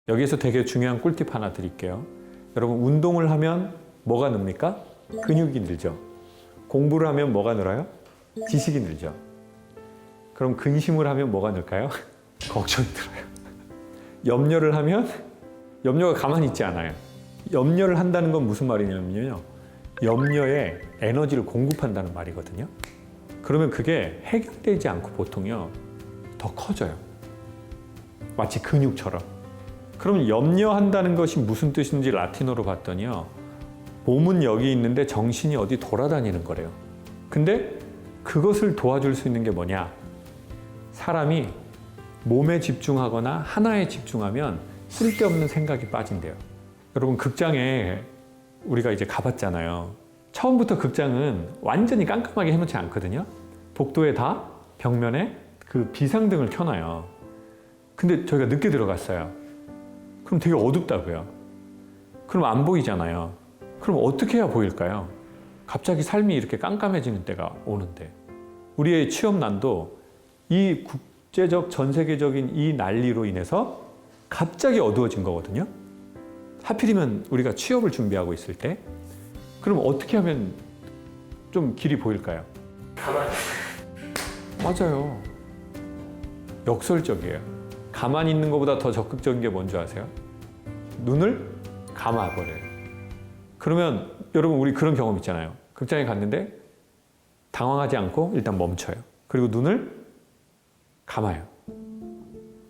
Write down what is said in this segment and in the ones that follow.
여기에서 되게 중요한 꿀팁 하나 드릴게요. 여러분, 운동을 하면 뭐가 늡니까? 근육이 늘죠. 공부를 하면 뭐가 늘어요? 지식이 늘죠. 그럼 근심을 하면 뭐가 늘까요? 걱정이 들어요. 염려를 하면 염려가 가만히 있지 않아요. 염려를 한다는 건 무슨 말이냐면요, 염려에 에너지를 공급한다는 말이거든요. 그러면 그게 해결되지 않고 보통요 더 커져요. 마치 근육처럼. 그럼 염려한다는 것이 무슨 뜻인지 라틴어로 봤더니요, 몸은 여기 있는데 정신이 어디 돌아다니는 거래요. 근데 그것을 도와줄 수 있는 게 뭐냐? 사람이 몸에 집중하거나 하나에 집중하면 쓸데없는 생각이 빠진대요. 여러분, 극장에 우리가 이제 가봤잖아요. 처음부터 극장은 완전히 깜깜하게 해놓지 않거든요. 복도에 다 벽면에 그 비상등을 켜놔요. 근데 저희가 늦게 들어갔어요. 그럼 되게 어둡다고요. 그럼 안 보이잖아요. 그럼 어떻게 해야 보일까요? 갑자기 삶이 이렇게 깜깜해지는 때가 오는데, 우리의 취업난도 이 국제적 전 세계적인 이 난리로 인해서 갑자기 어두워진 거거든요. 하필이면 우리가 취업을 준비하고 있을 때, 그럼 어떻게 하면 좀 길이 보일까요? 가만히. 맞아요. 역설적이에요. 가만히 있는 것보다 더 적극적인 게 뭔지 아세요? 눈을 감아버려요. 그러면 여러분, 우리 그런 경험 있잖아요. 극장에 갔는데 당황하지 않고 일단 멈춰요. 그리고 눈을 감아요.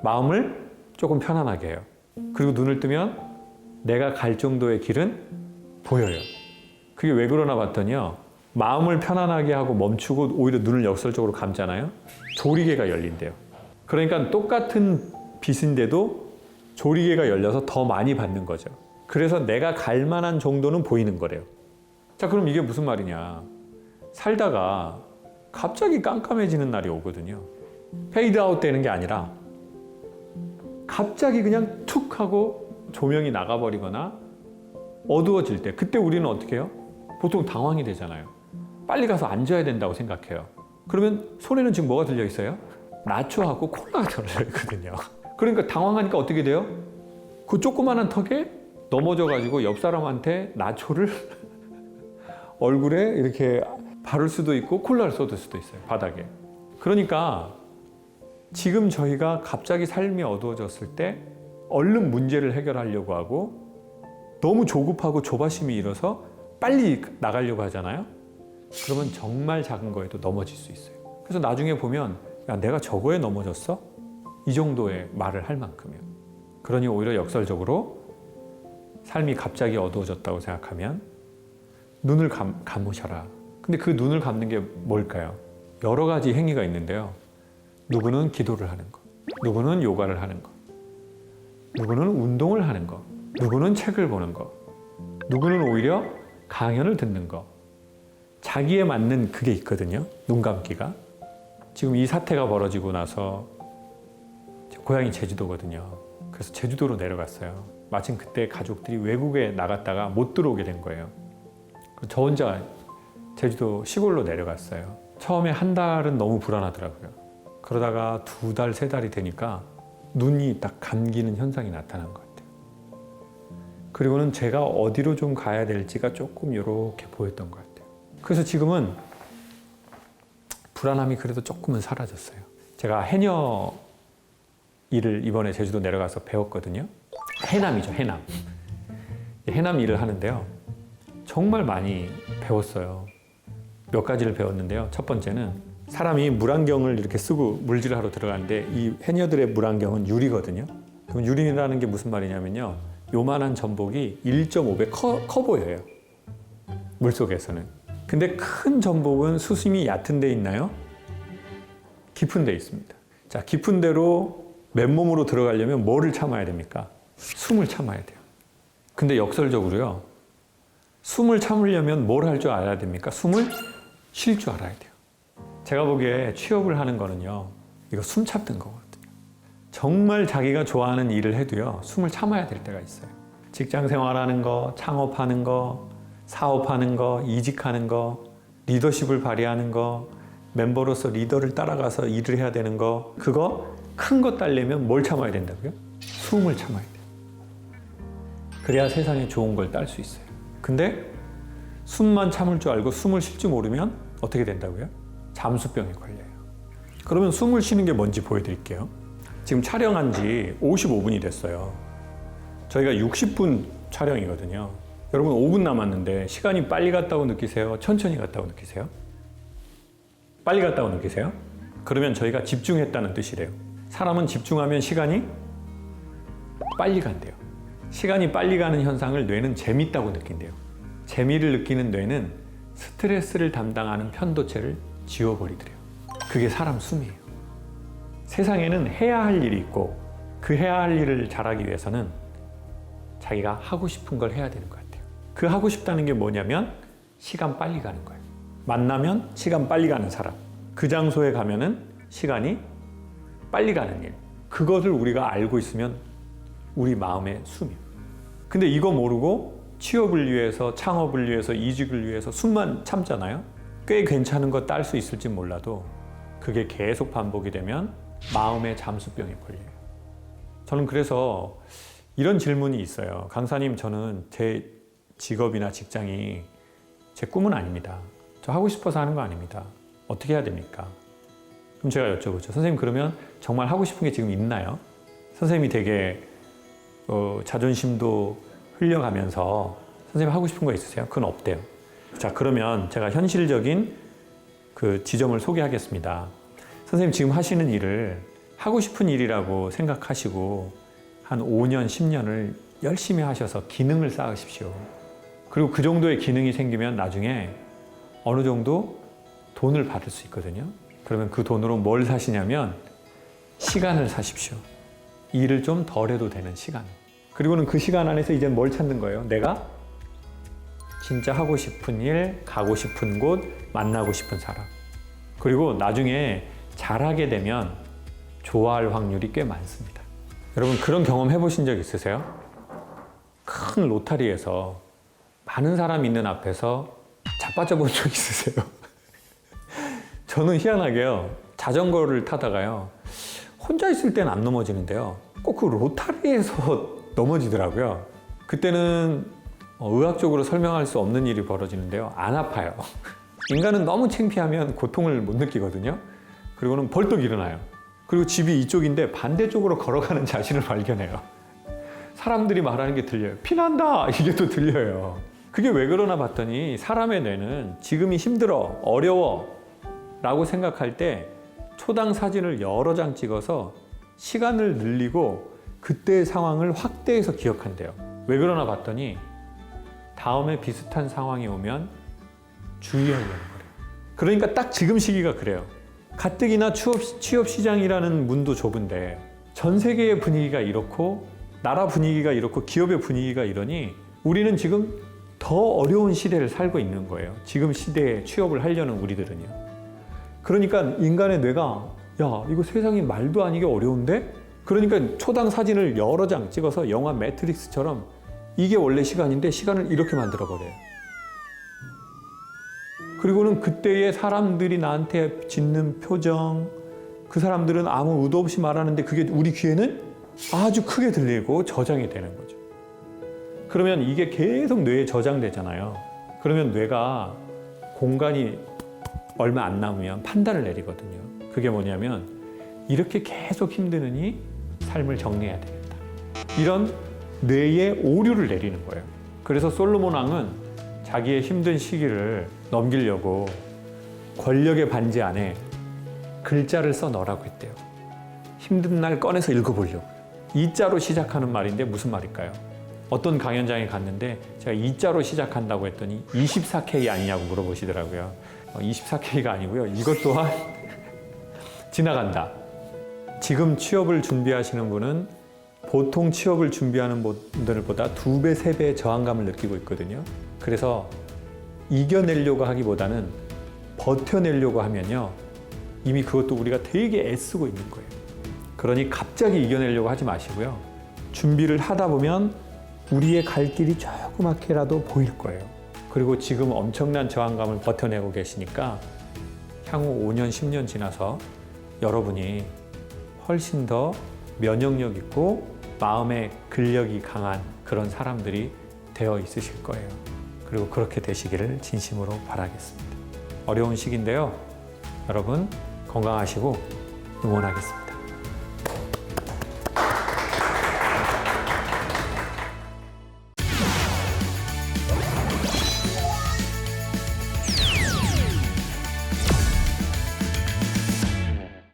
마음을 조금 편안하게 해요. 그리고 눈을 뜨면 내가 갈 정도의 길은 보여요. 그게 왜 그러나 봤더니요, 마음을 편안하게 하고 멈추고 오히려 눈을 역설적으로 감잖아요. 조리개가 열린대요. 그러니까 똑같은 빛인데도 조리개가 열려서 더 많이 받는 거죠. 그래서 내가 갈 만한 정도는 보이는 거래요. 자, 그럼 이게 무슨 말이냐? 살다가 갑자기 깜깜해지는 날이 오거든요. 페이드 아웃 되는 게 아니라 갑자기 그냥 툭 하고 조명이 나가버리거나 어두워질 때, 그때 우리는 어떻게 해요? 보통 당황이 되잖아요. 빨리 가서 앉아야 된다고 생각해요. 그러면 손에는 지금 뭐가 들려 있어요? 나초하고 콜라가 들어져 있거든요. 그러니까 당황하니까 어떻게 돼요? 그 조그마한 턱에 넘어져가지고 옆 사람한테 나초를 얼굴에 이렇게 바를 수도 있고 콜라를 쏟을 수도 있어요, 바닥에. 그러니까 지금 저희가 갑자기 삶이 어두워졌을 때 얼른 문제를 해결하려고 하고 너무 조급하고 조바심이 일어서 빨리 나가려고 하잖아요. 그러면 정말 작은 거에도 넘어질 수 있어요. 그래서 나중에 보면, 야, 내가 저거에 넘어졌어? 이 정도의 말을 할 만큼이요. 그러니 오히려 역설적으로 삶이 갑자기 어두워졌다고 생각하면 눈을 감으셔라. 근데 그 눈을 감는 게 뭘까요? 여러 가지 행위가 있는데요. 누구는 기도를 하는 거, 누구는 요가를 하는 거, 누구는 운동을 하는 거, 누구는 책을 보는 거, 누구는 오히려 강연을 듣는 거. 자기에 맞는 그게 있거든요, 눈 감기가. 지금 이 사태가 벌어지고 나서 고향이 제주도거든요. 그래서 제주도로 내려갔어요. 마침 그때 가족들이 외국에 나갔다가 못 들어오게 된 거예요. 저 혼자 제주도 시골로 내려갔어요. 처음에 한 달은 너무 불안하더라고요. 그러다가 두 달, 세 달이 되니까 눈이 딱 감기는 현상이 나타난 것 같아요. 그리고는 제가 어디로 좀 가야 될지가 조금 이렇게 보였던 것 같아요. 그래서 지금은 불안함이 그래도 조금은 사라졌어요. 제가 해녀 일을 이번에 제주도 내려가서 배웠거든요. 해남이죠, 해남. 해남 일을 하는데요. 정말 많이 배웠어요. 몇 가지를 배웠는데요. 첫 번째는 사람이 물안경을 이렇게 쓰고 물질하러 들어가는데 이 해녀들의 물안경은 유리거든요. 그럼 유리라는 게 무슨 말이냐면요, 요만한 전복이 1.5배 커 보여요, 물속에서는. 근데 큰 전복은 수심이 얕은 데 있나요? 깊은 데 있습니다. 자, 깊은 데로 맨몸으로 들어가려면 뭐를 참아야 됩니까? 숨을 참아야 돼요. 근데 역설적으로요, 숨을 참으려면 뭘 할 줄 알아야 됩니까? 숨을 쉴 줄 알아야 돼요. 제가 보기에 취업을 하는 거는요, 이거 숨 참는 거거든요. 정말 자기가 좋아하는 일을 해도요, 숨을 참아야 될 때가 있어요. 직장 생활하는 거, 창업하는 거, 사업하는 거, 이직하는 거, 리더십을 발휘하는 거, 멤버로서 리더를 따라가서 일을 해야 되는 거, 그거 큰 거 따려면 뭘 참아야 된다고요? 숨을 참아야 돼요. 그래야 세상에 좋은 걸 딸 수 있어요. 근데 숨만 참을 줄 알고 숨을 쉴 줄 모르면 어떻게 된다고요? 잠수병에 걸려요. 그러면 숨을 쉬는 게 뭔지 보여드릴게요. 지금 촬영한 지 55분이 됐어요. 저희가 60분 촬영이거든요. 여러분 5분 남았는데 시간이 빨리 갔다고 느끼세요? 천천히 갔다고 느끼세요? 빨리 갔다고 느끼세요? 그러면 저희가 집중했다는 뜻이래요. 사람은 집중하면 시간이 빨리 간대요. 시간이 빨리 가는 현상을 뇌는 재밌다고 느낀대요. 재미를 느끼는 뇌는 스트레스를 담당하는 편도체를 지워버리더래요. 그게 사람 숨이에요. 세상에는 해야 할 일이 있고 그 해야 할 일을 잘하기 위해서는 자기가 하고 싶은 걸 해야 되는 것 같아요. 그 하고 싶다는 게 뭐냐면 시간 빨리 가는 거예요. 만나면 시간 빨리 가는 사람, 그 장소에 가면은 시간이 빨리 가는 일, 그것을 우리가 알고 있으면 우리 마음의 숨이에요. 근데 이거 모르고 취업을 위해서, 창업을 위해서, 이직을 위해서 숨만 참잖아요. 꽤 괜찮은 거 딸 수 있을지 몰라도 그게 계속 반복이 되면 마음의 잠수병에 걸려요. 저는 그래서 이런 질문이 있어요. 강사님, 저는 제 직업이나 직장이 제 꿈은 아닙니다. 저 하고 싶어서 하는 거 아닙니다. 어떻게 해야 됩니까? 그럼 제가 여쭤보죠. 선생님, 그러면 정말 하고 싶은 게 지금 있나요? 선생님이 되게 자존심도 흘려가면서 선생님 하고 싶은 거 있으세요? 그건 없대요. 자, 그러면 제가 현실적인 그 지점을 소개하겠습니다. 선생님 지금 하시는 일을 하고 싶은 일이라고 생각하시고 한 5년, 10년을 열심히 하셔서 기능을 쌓으십시오. 그리고 그 정도의 기능이 생기면 나중에 어느 정도 돈을 받을 수 있거든요. 그러면 그 돈으로 뭘 사시냐면 시간을 사십시오. 일을 좀 덜 해도 되는 시간. 그리고는 그 시간 안에서 이제 뭘 찾는 거예요? 내가 진짜 하고 싶은 일, 가고 싶은 곳, 만나고 싶은 사람. 그리고 나중에 잘하게 되면 좋아할 확률이 꽤 많습니다. 여러분 그런 경험 해보신 적 있으세요? 큰 로타리에서 많은 사람 있는 앞에서 자빠져 본 적 있으세요? 저는 희한하게요, 자전거를 타다가요, 혼자 있을 때는 안 넘어지는데요, 꼭 그 로타리에서 넘어지더라고요. 그때는 의학적으로 설명할 수 없는 일이 벌어지는데요, 안 아파요. 인간은 너무 창피하면 고통을 못 느끼거든요. 그리고는 벌떡 일어나요. 그리고 집이 이쪽인데 반대쪽으로 걸어가는 자신을 발견해요. 사람들이 말하는 게 들려요. 피난다! 이게 또 들려요. 그게 왜 그러나 봤더니 사람의 뇌는 지금이 힘들어, 어려워 라고 생각할 때 초당 사진을 여러 장 찍어서 시간을 늘리고 그때의 상황을 확대해서 기억한대요. 왜 그러나 봤더니 다음에 비슷한 상황이 오면 주의하려는 거예요. 그러니까 딱 지금 시기가 그래요. 가뜩이나 취업 시장이라는 문도 좁은데 전 세계의 분위기가 이렇고 나라 분위기가 이렇고 기업의 분위기가 이러니 우리는 지금 더 어려운 시대를 살고 있는 거예요. 지금 시대에 취업을 하려는 우리들은요. 그러니까 인간의 뇌가 야, 이거 세상이 말도 아니게 어려운데? 그러니까 초당 사진을 여러 장 찍어서 영화 매트릭스처럼 이게 원래 시간인데 시간을 이렇게 만들어버려요. 그리고는 그때의 사람들이 나한테 짓는 표정, 그 사람들은 아무 의도 없이 말하는데 그게 우리 귀에는 아주 크게 들리고 저장이 되는 거죠. 그러면 이게 계속 뇌에 저장되잖아요. 그러면 뇌가 공간이 얼마 안 남으면 판단을 내리거든요. 그게 뭐냐면 이렇게 계속 힘드느니 삶을 정리해야 되겠다. 이런 뇌에 오류를 내리는 거예요. 그래서 솔로몬 왕은 자기의 힘든 시기를 넘기려고 권력의 반지 안에 글자를 써 넣으라고 했대요. 힘든 날 꺼내서 읽어보려고요. 이자로 시작하는 말인데 무슨 말일까요? 어떤 강연장에 갔는데 제가 이자로 시작한다고 했더니 24K 아니냐고 물어보시더라고요. 24K가 아니고요. 이것 또한 지나간다. 지금 취업을 준비하시는 분은 보통 취업을 준비하는 분들보다 2배, 3배의 저항감을 느끼고 있거든요. 그래서 이겨내려고 하기보다는 버텨내려고 하면요, 이미 그것도 우리가 되게 애쓰고 있는 거예요. 그러니 갑자기 이겨내려고 하지 마시고요. 준비를 하다 보면 우리의 갈 길이 조그맣게라도 보일 거예요. 그리고 지금 엄청난 저항감을 버텨내고 계시니까 향후 5년, 10년 지나서 여러분이 훨씬 더 면역력 있고 마음의 근력이 강한 그런 사람들이 되어 있으실 거예요. 그리고 그렇게 되시기를 진심으로 바라겠습니다. 어려운 시기인데요. 여러분 건강하시고 응원하겠습니다.